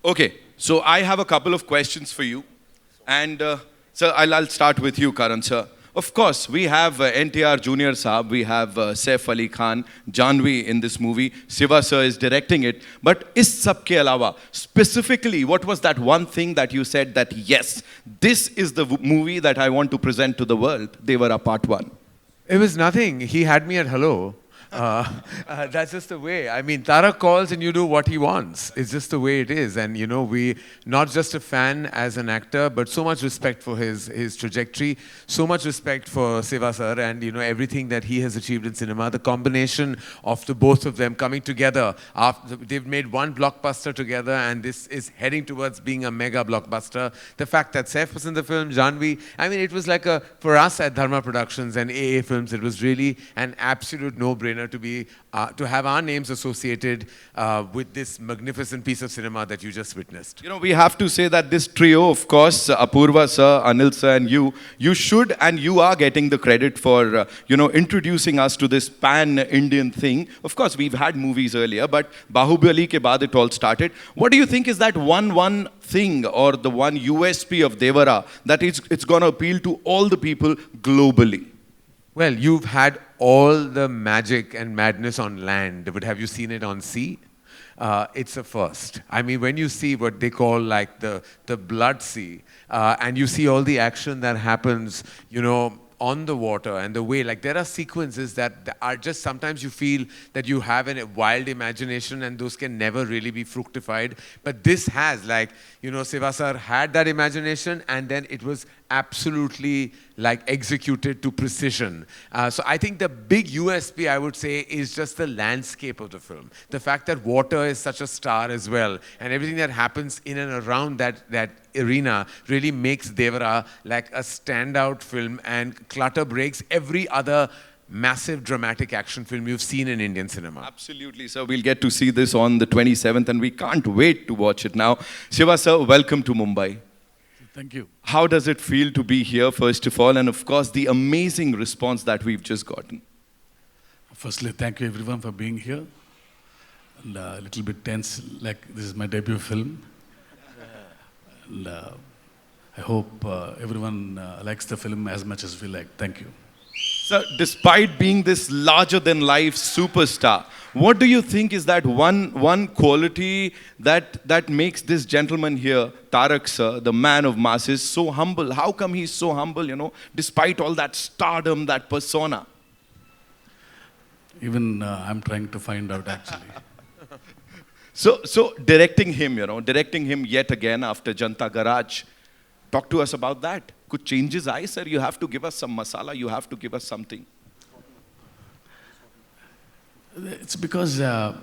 Okay, so I have a couple of questions for you. And sir, I'll start with you, Karan sir. Of course, we have NTR Junior Saab, we have Saif Ali Khan, Janvi in this movie. Siva sir is directing it. But is sab ke alawa, specifically, what was that one thing that you said that yes, this is the movie that I want to present to the world, Devara Part 1? It was nothing. He had me at hello. That's just the way. I mean, Tarak calls and you do what he wants. It's just the way it is. And, you know, we, not just a fan as an actor, but so much respect for his trajectory, so much respect for Siva sir and, you know, everything that he has achieved in cinema. The combination of the both of them coming together. After, they've made one blockbuster together and this is heading towards being a mega blockbuster. The fact that Saif was in the film, Janvi, I mean, it was like a, for us at Dharma Productions and AA Films, it was really an absolute no-brainer to be to have our names associated with this magnificent piece of cinema that you just witnessed. You know, we have to say that this trio, of course, Apurva sir, Anil sir, and you should and you are getting the credit for, you know, introducing us to this pan-Indian thing. Of course, we've had movies earlier, but Bahubali ke baad it all started. What do you think is that one thing or the one USP of Devara that it's going to appeal to all the people globally? Well, you've had all the magic and madness on land, but have you seen it on sea? It's a first. I mean, when you see what they call like the blood sea, and you see all the action that happens, you know, on the water and the way, like there are sequences that are just, sometimes you feel that you have a wild imagination and those can never really be fructified. But this has, like, you know, Siva sir had that imagination and then it was absolutely like executed to precision. So I think the big USP, I would say, is just the landscape of the film. The fact that water is such a star as well, and everything that happens in and around that arena really makes Devara like a standout film and clutter breaks every other massive dramatic action film you've seen in Indian cinema. Absolutely, sir. We'll get to see this on the 27th and we can't wait to watch it now. Shiva sir, welcome to Mumbai. Thank you. How does it feel to be here, first of all, and of course, the amazing response that we've just gotten? Firstly, thank you everyone for being here. And a little bit tense, like this is my debut film. And I hope everyone likes the film as much as we like. Thank you. Sir, despite being this larger-than-life superstar, what do you think is that one quality that makes this gentleman here, Tarak sir, the man of masses, so humble? How come he's so humble, you know, despite all that stardom, that persona? Even I'm trying to find out actually. So directing him, you know, directing him yet again after Janta Garage, talk to us about that. Could changes aye, sir? You have to give us some masala, you have to give us something. It's because, you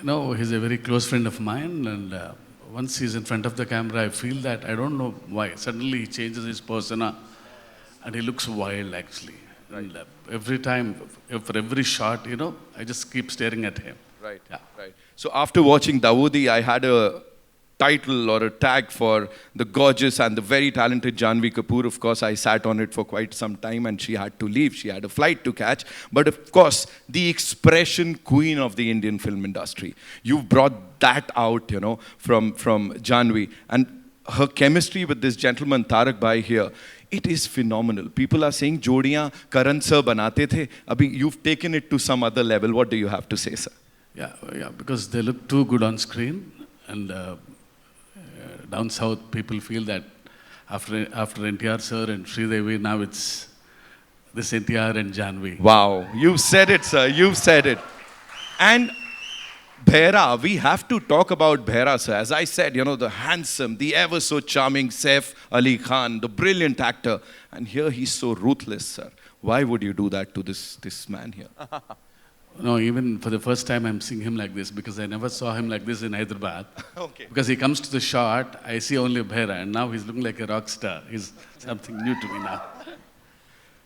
know, he's a very close friend of mine and once he's in front of the camera, I feel that, I don't know why, suddenly he changes his persona and he looks wild actually. Right. And every time, for every shot, you know, I just keep staring at him. Right, yeah. Right. So after watching Dawoodi, I had a title or a tag for the gorgeous and the very talented Janvi Kapoor. Of course, I sat on it for quite some time and she had to leave. She had a flight to catch. But of course, the expression queen of the Indian film industry. You've brought that out, you know, from Janvi. And her chemistry with this gentleman, Tarak Bhai here, it is phenomenal. People are saying, Jodiyan Karan sir banate the. Abhi, you've taken it to some other level. What do you have to say, sir? Yeah, because they look too good on screen and down south, people feel that after NTR sir and Sridevi, now it's this NTR and Janvi. Wow, you said it, sir. You said it. And Bhaira, we have to talk about Bhaira, sir. As I said, you know, the handsome, the ever so charming Saif Ali Khan, the brilliant actor. And here he's so ruthless, sir. Why would you do that to this man here? No, even for the first time I'm seeing him like this because I never saw him like this in Hyderabad. Okay. Because he comes to the shot, I see only Bhaira and now he's looking like a rock star. He's something new to me now.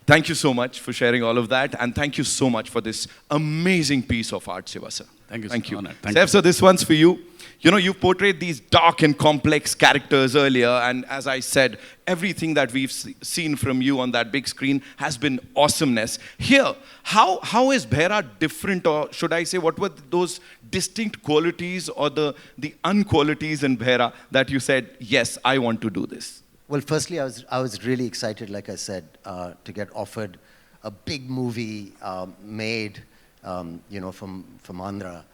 Thank you so much for sharing all of that, and thank you so much for this amazing piece of art, Shiva sir. Thank you, sir. Thank you. Honored. Thank Saif, you. sir, this one's for you. You know, you portrayed these dark and complex characters earlier, and as I said, everything that we've seen from you on that big screen has been awesomeness. Here, how is Bhaira different, or should I say, what were those distinct qualities or the unqualities in Bhaira that you said, yes, I want to do this? Well, firstly, I was really excited, like I said, to get offered a big movie made, you know, from Andhra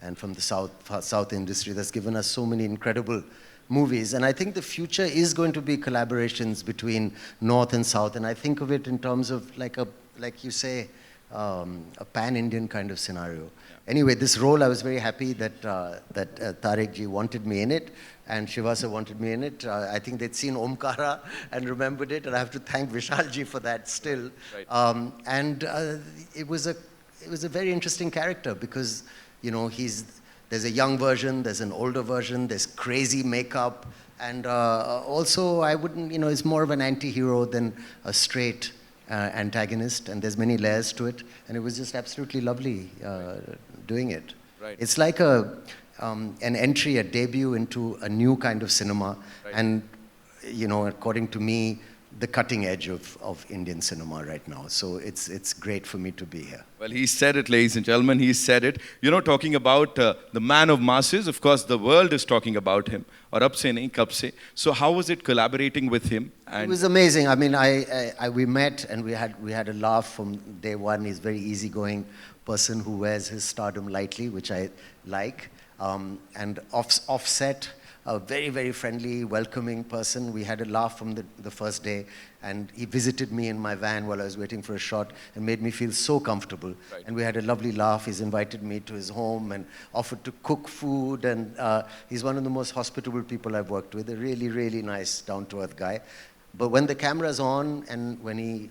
and from the South industry that's given us so many incredible movies. And I think the future is going to be collaborations between North and South. And I think of it in terms of like you say, a pan-Indian kind of scenario. Anyway, this role, I was very happy that Tariq ji wanted me in it, and Shiva sir wanted me in it. I think they'd seen Omkara and remembered it, and I have to thank Vishal ji for that still. Right. It was a very interesting character because, you know, there's a young version, there's an older version, there's crazy makeup, and also I wouldn't, you know, it's more of an anti-hero than a straight antagonist, and there's many layers to it, and it was just absolutely lovely doing it. Right. It's like an entry, a debut into a new kind of cinema, and, you know, according to me, the cutting edge of Indian cinema right now. So it's great for me to be here. Well, he said it, ladies and gentlemen, he said it. You know, talking about the man of masses, of course, the world is talking about him. Aur ab se nahi, kab se. So how was it collaborating with him? And it was amazing. I mean, we met and we had a laugh from day one. He's a very easygoing person who wears his stardom lightly, which I like. And offset, a very, very friendly, welcoming person. We had a laugh from the first day, and he visited me in my van while I was waiting for a shot and made me feel so comfortable. Right. And we had a lovely laugh. He's invited me to his home and offered to cook food, and he's one of the most hospitable people I've worked with, a really, really nice, down-to-earth guy. But when the camera's on and when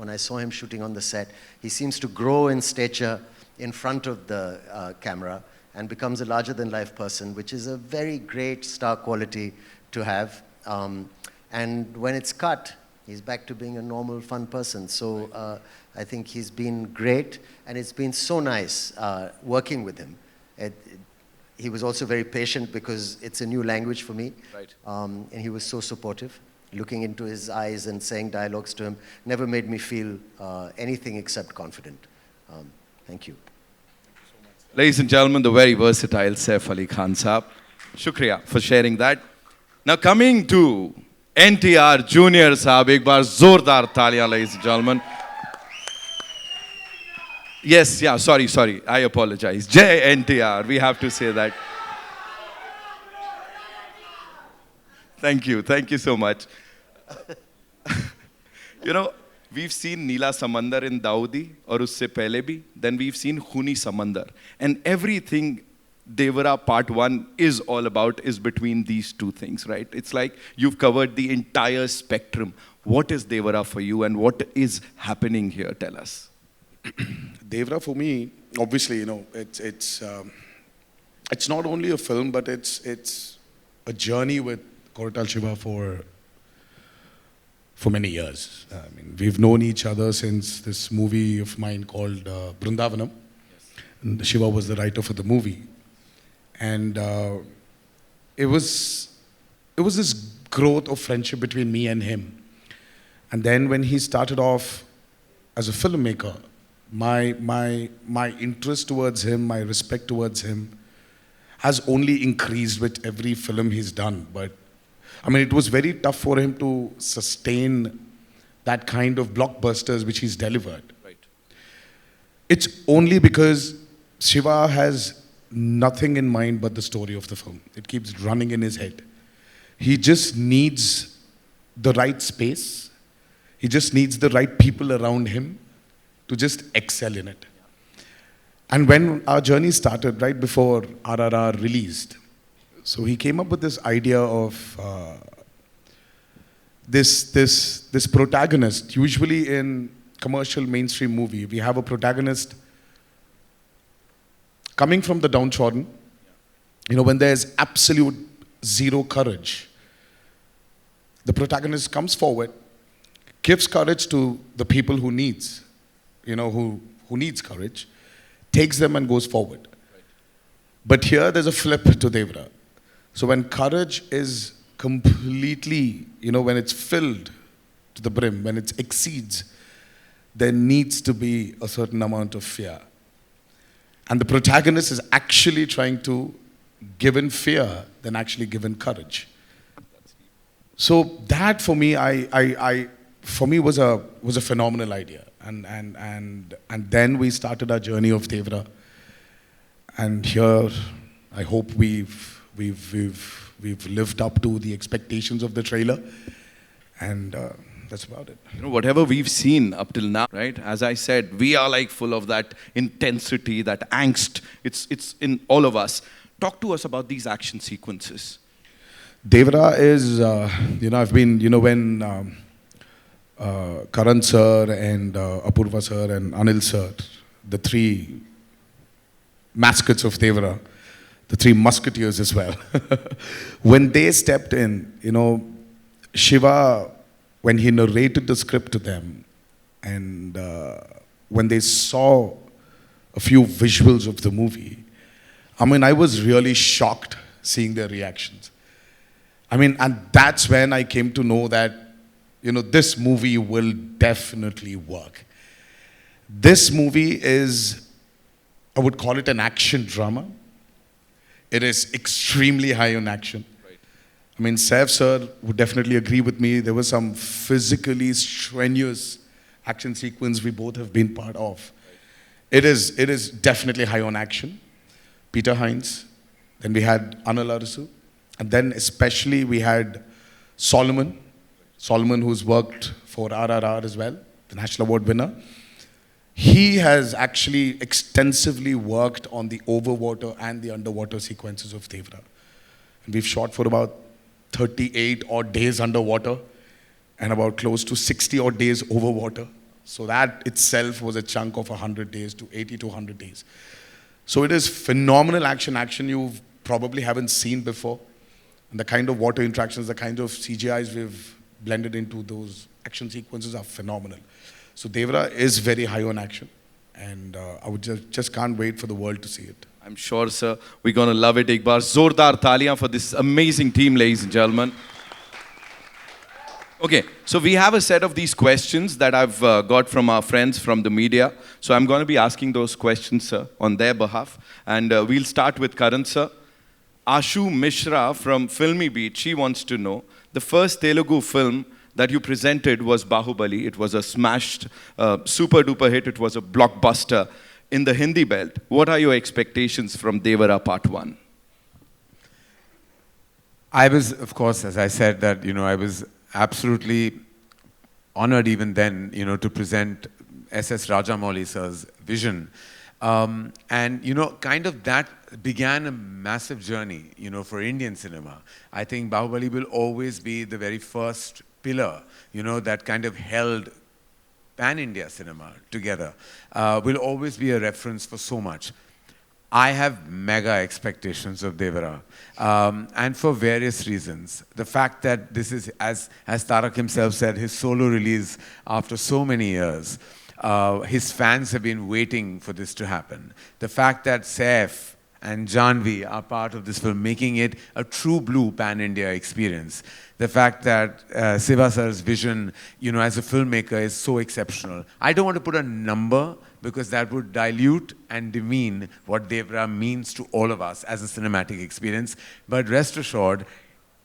I saw him shooting on the set, he seems to grow in stature in front of the camera and becomes a larger-than-life person, which is a very great star quality to have. And when it's cut, he's back to being a normal, fun person. So I think he's been great, and it's been so nice working with him. He was also very patient because it's a new language for me. Right. And he was so supportive. Looking into his eyes and saying dialogues to him never made me feel anything except confident. Thank you. Ladies and gentlemen, the very versatile Saif Ali Khan Saab. Shukriya for sharing that. Now coming to NTR Junior Saab, ek baar zordar taaliyan, ladies and gentlemen. Yes, yeah, sorry, I apologize. Jai NTR, we have to say that. Thank you so much. You know, we've seen Neela Samandar in Dawoodi, or usse pehle bhi. Then we've seen Khuni Samandar. And everything Devara Part 1 is all about is between these two things, right? It's like you've covered the entire spectrum. What is Devara for you, and what is happening here? Tell us. Devara for me, obviously, you know, it's not only a film, but it's a journey with Koratal Shiva for many years. I mean, we've known each other since this movie of mine called Brindavanam. Yes. And Shiva was the writer for the movie. And it was this growth of friendship between me and him. And then when he started off as a filmmaker, my interest towards him, my respect towards him has only increased with every film he's done. But I mean, it was very tough for him to sustain that kind of blockbusters which he's delivered. Right. It's only because Shiva has nothing in mind but the story of the film. It keeps running in his head. He just needs the right space. He just needs the right people around him to just excel in it. And when our journey started, right before RRR released, so he came up with this idea of this protagonist. Usually in commercial mainstream movie, we have a protagonist coming from the downtrodden. You know, when there's absolute zero courage, the protagonist comes forward, gives courage to the people who needs, who needs courage, takes them and goes forward. But here there's a flip to Devra. So when courage is completely, when it's filled to the brim, when it exceeds, there needs to be a certain amount of fear. And the protagonist is actually trying to give in fear than actually give in courage. So that for me, was a phenomenal idea. And then we started our journey of Devra. And here, I hope we've lived up to the expectations of the trailer. And that's about it. Whatever we've seen up till now, right? As I said, we are like full of that intensity, that angst. It's in all of us. Talk to us about these action sequences. Devra is, I've been, when Karan sir and Apurva sir and Anil sir, the three mascots of Devra, the three musketeers as well, when they stepped in, Shiva, when he narrated the script to them, and when they saw a few visuals of the movie, I was really shocked seeing their reactions. And that's when I came to know that, this movie will definitely work. This movie is, I would call it an action drama. It is extremely high on action. Right. Saif sir would definitely agree with me. There was some physically strenuous action sequence we both have been part of. Right. It is definitely high on action. Peter Hines, then we had Anil Arasu, and then especially we had Solomon, who's worked for RRR as well, the National Award winner. He has actually extensively worked on the overwater and the underwater sequences of Devra. And we've shot for about 38 odd days underwater and about close to 60 odd days overwater. So that itself was a chunk of 100 days to 80 to 100 days. So it is phenomenal action you probably haven't seen before. And the kind of water interactions, the kind of CGIs we've blended into those action sequences are phenomenal. So Devra is very high on action, and I would just can't wait for the world to see it. I'm sure, sir, we're going to love it. Ek baar zordar taliyan for this amazing team, ladies and gentlemen. Okay, so we have a set of these questions that I've got from our friends from the media. So I'm going to be asking those questions, sir, on their behalf. And we'll start with Karan, sir. Ashu Mishra from Filmy Beat, she wants to know, the first Telugu film that you presented was Bahubali. It was a smashed, super duper hit. It was a blockbuster in the Hindi belt. What are your expectations from Devara Part 1? I was, of course, as I said, that, I was absolutely honored even then, to present S.S. Rajamouli sir's vision. And, kind of that began a massive journey, for Indian cinema. I think Bahubali will always be the very first pillar, that kind of held pan-India cinema together, will always be a reference for so much. I have mega expectations of Devara, and for various reasons. The fact that this is, as Tarak himself said, his solo release after so many years. His fans have been waiting for this to happen. The fact that Saif and Janvi are part of this film, making it a true blue pan-India experience. The fact that Siva sir's vision, as a filmmaker is so exceptional. I don't want to put a number because that would dilute and demean what Devara means to all of us as a cinematic experience. But rest assured,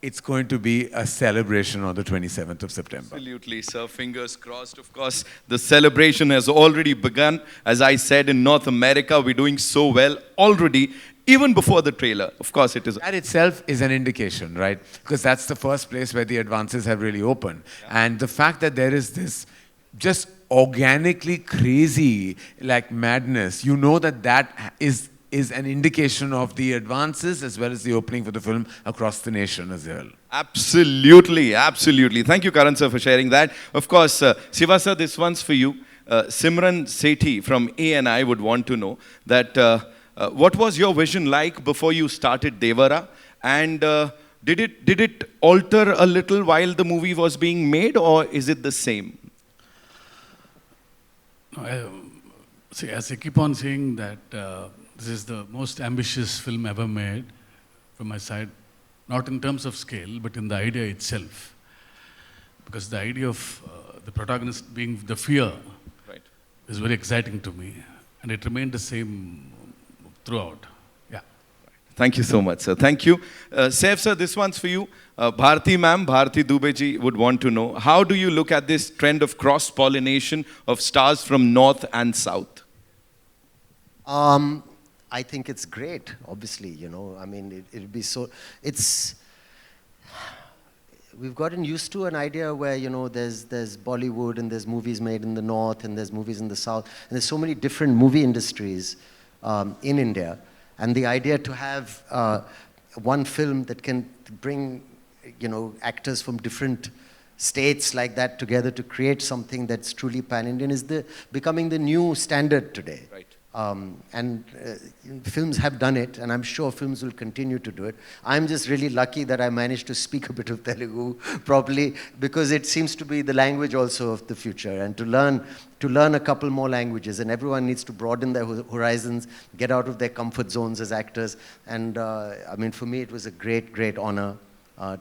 it's going to be a celebration on the 27th of September. Absolutely, sir. Fingers crossed. Of course, the celebration has already begun. As I said, in North America, we're doing so well already, even before the trailer. Of course, it is. That itself is an indication, right? Because that's the first place where the advances have really opened. Yeah. And the fact that there is this just organically crazy, like madness, that is an indication of the advances as well as the opening for the film across the nation as well. Absolutely, absolutely. Thank you, Karan sir, for sharing that. Of course, Siva sir, this one's for you. Simran Sethi from ANI would want to know that what was your vision like before you started Devara, and did it alter a little while the movie was being made, or is it the same? No, see, as I keep on saying that this is the most ambitious film ever made from my side, not in terms of scale, but in the idea itself. Because the idea of the protagonist being the fear Right. is very exciting to me, and it remained the same throughout. Yeah. Thank you so much, sir. Thank you. Saif, sir, this one's for you. Bharti ma'am, Bharti Dubey ji would want to know, how do you look at this trend of cross-pollination of stars from north and south? I think it's great, obviously, you know. I mean, it'll be so, it's, we've gotten used to an idea where, you know, there's Bollywood and there's movies made in the north and there's movies in the south. And there's so many different movie industries in India. And the idea to have one film that can bring, you know, actors from different states like that together to create something that's truly pan-Indian is becoming the new standard today. Right. Films have done it, and I'm sure films will continue to do it. I'm just really lucky that I managed to speak a bit of Telugu properly, because it seems to be the language also of the future, and to learn a couple more languages, and everyone needs to broaden their horizons, get out of their comfort zones as actors. And I mean, for me, it was a great, great honor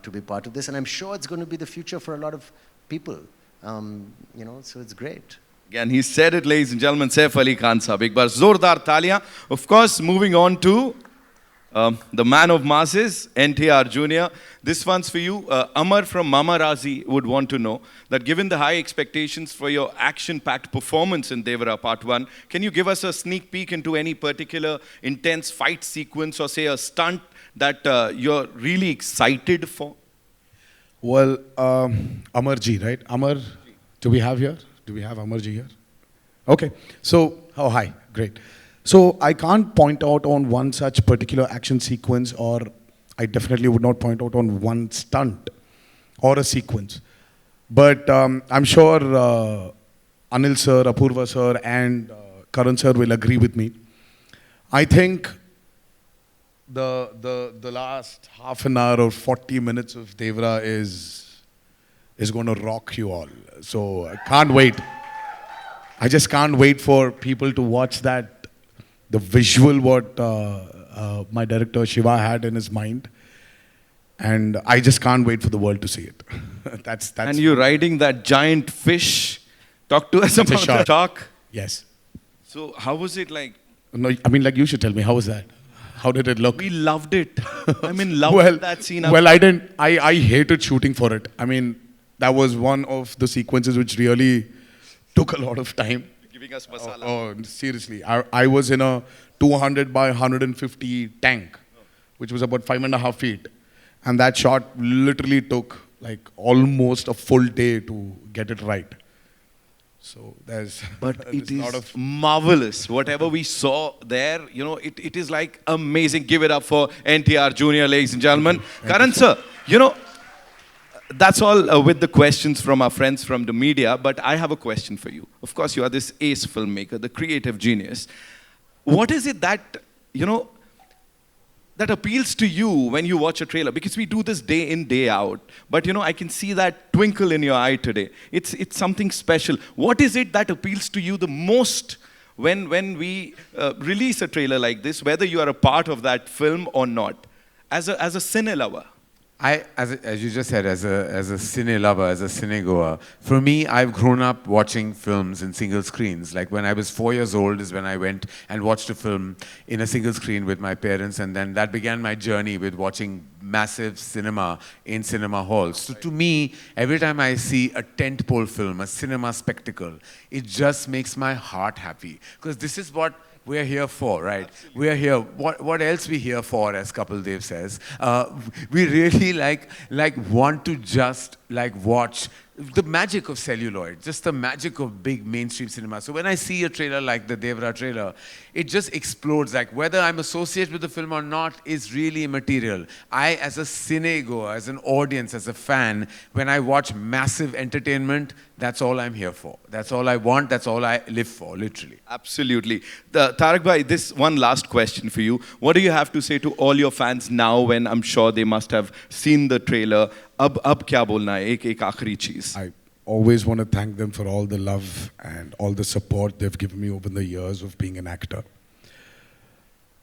to be part of this, and I'm sure it's going to be the future for a lot of people. You know, so it's great. Again, he said it, ladies and gentlemen, Saif Ali Khan Sahab. Ek baar zordar taliyan. Of course, moving on to the man of masses, NTR Jr. This one's for you. Amar from Mama Razi would want to know that given the high expectations for your action-packed performance in Devara Part 1, can you give us a sneak peek into any particular intense fight sequence or say a stunt that you're really excited for? Well, Amarji, right? Amar, do we have here? Do we have Amarji here? Okay. So, oh, hi. Great. So, I can't point out on one such particular action sequence, or I definitely would not point out on one stunt or a sequence. But I'm sure Anil sir, Apurva sir, and Karan sir will agree with me. I think the last half an hour or 40 minutes of Devara is going to rock you all. So I can't wait. I just can't wait for people to watch that, the visual what my director Shiva had in his mind. And I just can't wait for the world to see it. that's And you're riding that giant fish. Talk to us That's a about the shot. talk. Yes. So how was it like? No, I mean, like, you should tell me, how was that? How did it look? We loved it. I mean, loved that scene. Well, I didn't. I hated shooting for it. I mean, that was one of the sequences which really took a lot of time. Giving us masala. Oh, seriously. I was in a 200 by 150 tank, which was about 5.5 feet. And that shot literally took like almost a full day to get it right. So there's But it a lot is of marvelous. Whatever we saw there, you know, it is like amazing. Give it up for NTR Jr., ladies and gentlemen. Karan sir, you know, that's all with the questions from our friends from the media, but I have a question for you. Of course, you are this ace filmmaker, the creative genius. What is it that, you know, that appeals to you when you watch a trailer? Because we do this day in, day out. But, you know, I can see that twinkle in your eye today. It's something special. What is it that appeals to you the most when we release a trailer like this, whether you are a part of that film or not, as a cine lover? As you just said, as a cine lover, as a cinegoer, for me, I've grown up watching films in single screens. Like when I was 4 years old is when I went and watched a film in a single screen with my parents, and then that began my journey with watching massive cinema in cinema halls. So to me, every time I see a tentpole film, a cinema spectacle, it just makes my heart happy. Because this is what we're here for, right? Absolutely. We're here. What else we here for, as Kapil Dev says? We really want to just watch the magic of celluloid, just the magic of big mainstream cinema. So when I see a trailer like the Devara trailer, it just explodes. Like whether I'm associated with the film or not is really immaterial. I, as a cinegoer, as an audience, as a fan, when I watch massive entertainment, that's all I'm here for. That's all I want. That's all I live for, literally. Absolutely. Tarak bhai, this one last question for you. What do you have to say to all your fans now when I'm sure they must have seen the trailer? Ab kya bolna hai? Ek aakhri cheez. always want to thank them for all the love and all the support they've given me over the years of being an actor.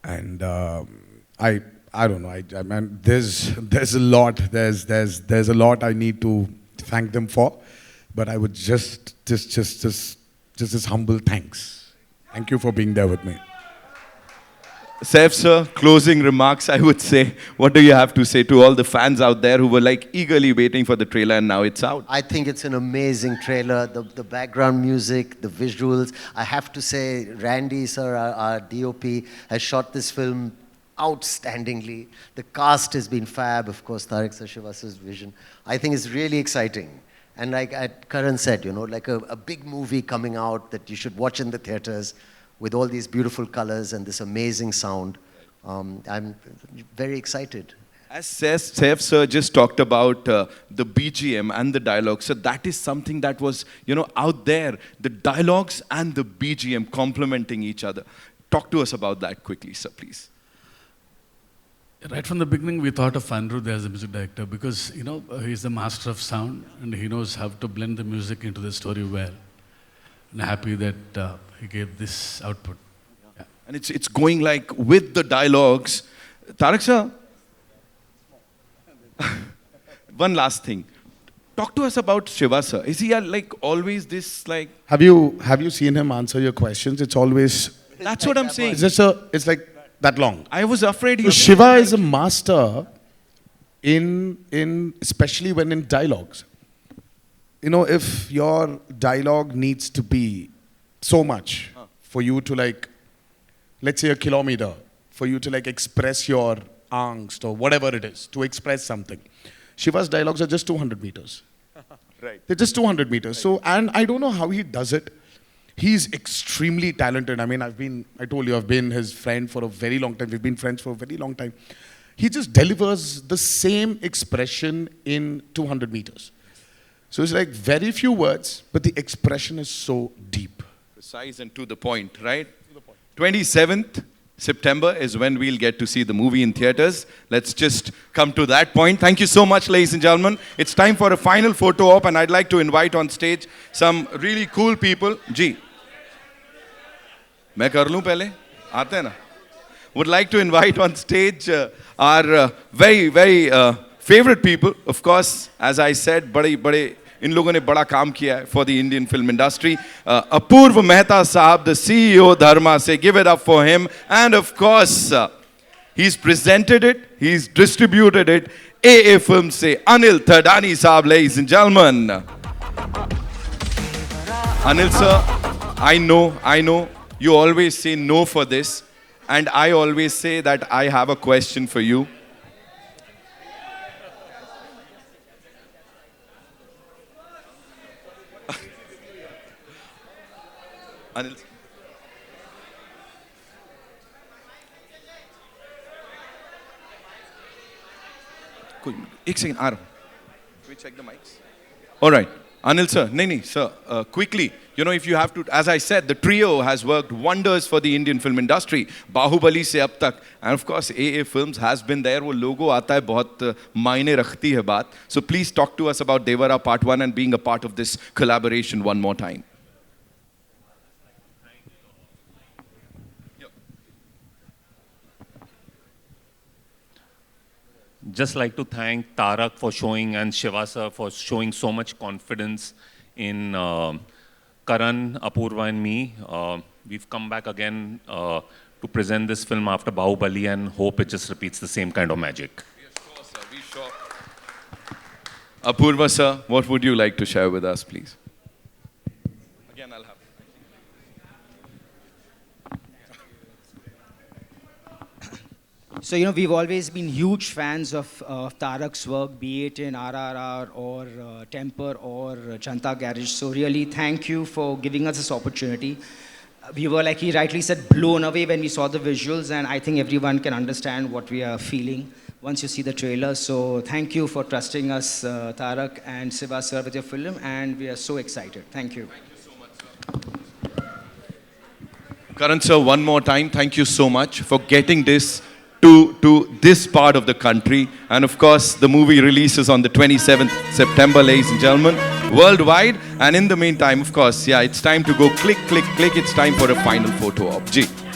And I don't know. I mean, there's a lot. There's a lot I need to thank them for, but I would just this humble thanks. Thank you for being there with me. Saif sir, closing remarks, I would say. What do you have to say to all the fans out there who were like eagerly waiting for the trailer and now it's out? I think it's an amazing trailer. The background music, the visuals. I have to say, Randy, sir, our DOP, has shot this film outstandingly. The cast has been fab. Of course, Tarak Srivastava's vision. I think it's really exciting. And like Karan said, you know, like a big movie coming out that you should watch in the theaters with all these beautiful colors and this amazing sound. I'm very excited. As Saif sir just talked about the BGM and the dialogue, so that is something that was, you know, out there. The dialogues and the BGM complementing each other. Talk to us about that quickly, sir, please. Right from the beginning, we thought of Anirudh as a music director because, you know, he's the master of sound and he knows how to blend the music into the story well. And happy that he gave this output. Yeah. And it's going like with the dialogues. Tarak sir, one last thing. Talk to us about Shiva sir. Is he like always this like... Have you seen him answer your questions? It's always... That's what I'm saying. It's like that long. I was afraid So Shiva is a master in especially when in dialogues. You know, if your dialogue needs to be so much for you to like, let's say a kilometer, for you to like express your angst or whatever it is, to express something. Shiva's dialogues are just 200 meters. Right. They're just 200 meters. So, and I don't know how he does it. He's extremely talented. I mean, I told you, I've been his friend for a very long time. We've been friends for a very long time. He just delivers the same expression in 200 meters. So it's like very few words, but the expression is so deep. Precise and to the point, right? 27th September is when we'll get to see the movie in theaters. Let's just come to that point. Thank you so much, ladies and gentlemen. It's time for a final photo op, and I'd like to invite on stage some really cool people. Ji. मैं कर लूं पहले आते हैं ना would like to invite on stage our very favorite people. Of course, as I said, बड़े इन लोगों ने बड़ा काम किया है for the Indian film industry. Apurva Mehta Saab, the CEO Dharma, say give it up for him. And of course, he's presented it, he's distributed it. AA Films say Anil Thadani Saab, ladies and gentlemen. Anil sir, I know. You always say no for this, and I always say that I have a question for you. Anil. एक second आ रहा हूँ. Can we check the mics? All right. Anil sir, nahi sir, quickly, you know, if you have to, as I said, the trio has worked wonders for the Indian film industry. Bahubali se ab tak, and of course AA Films has been there. वो logo आता है, बहुत मायने रखती है बात. So please talk to us about Devara Part 1 and being a part of this collaboration one more time. Just like to thank Tarak for showing and Shiva sir for showing so much confidence in Karan, Apurva and me. We've come back again to present this film after Bahubali and hope it just repeats the same kind of magic. Yes, sure, sir. We sure. Apurva sir, what would you like to share with us, please? Again, I'll have. So, you know, we've always been huge fans of Tarak's work, be it in RRR or Temper or Janta Garage. So really, thank you for giving us this opportunity. We were, like he rightly said, blown away when we saw the visuals, and I think everyone can understand what we are feeling once you see the trailer. So thank you for trusting us, Tarak and Shiva sir, with your film, and we are so excited. Thank you. Thank you so much, sir. Karan sir, one more time, thank you so much for getting this to this part of the country. And of course, the movie releases on the 27th September, ladies and gentlemen, worldwide. And in the meantime, of course, yeah, it's time to go click, click, click. It's time for a final photo op. Ji.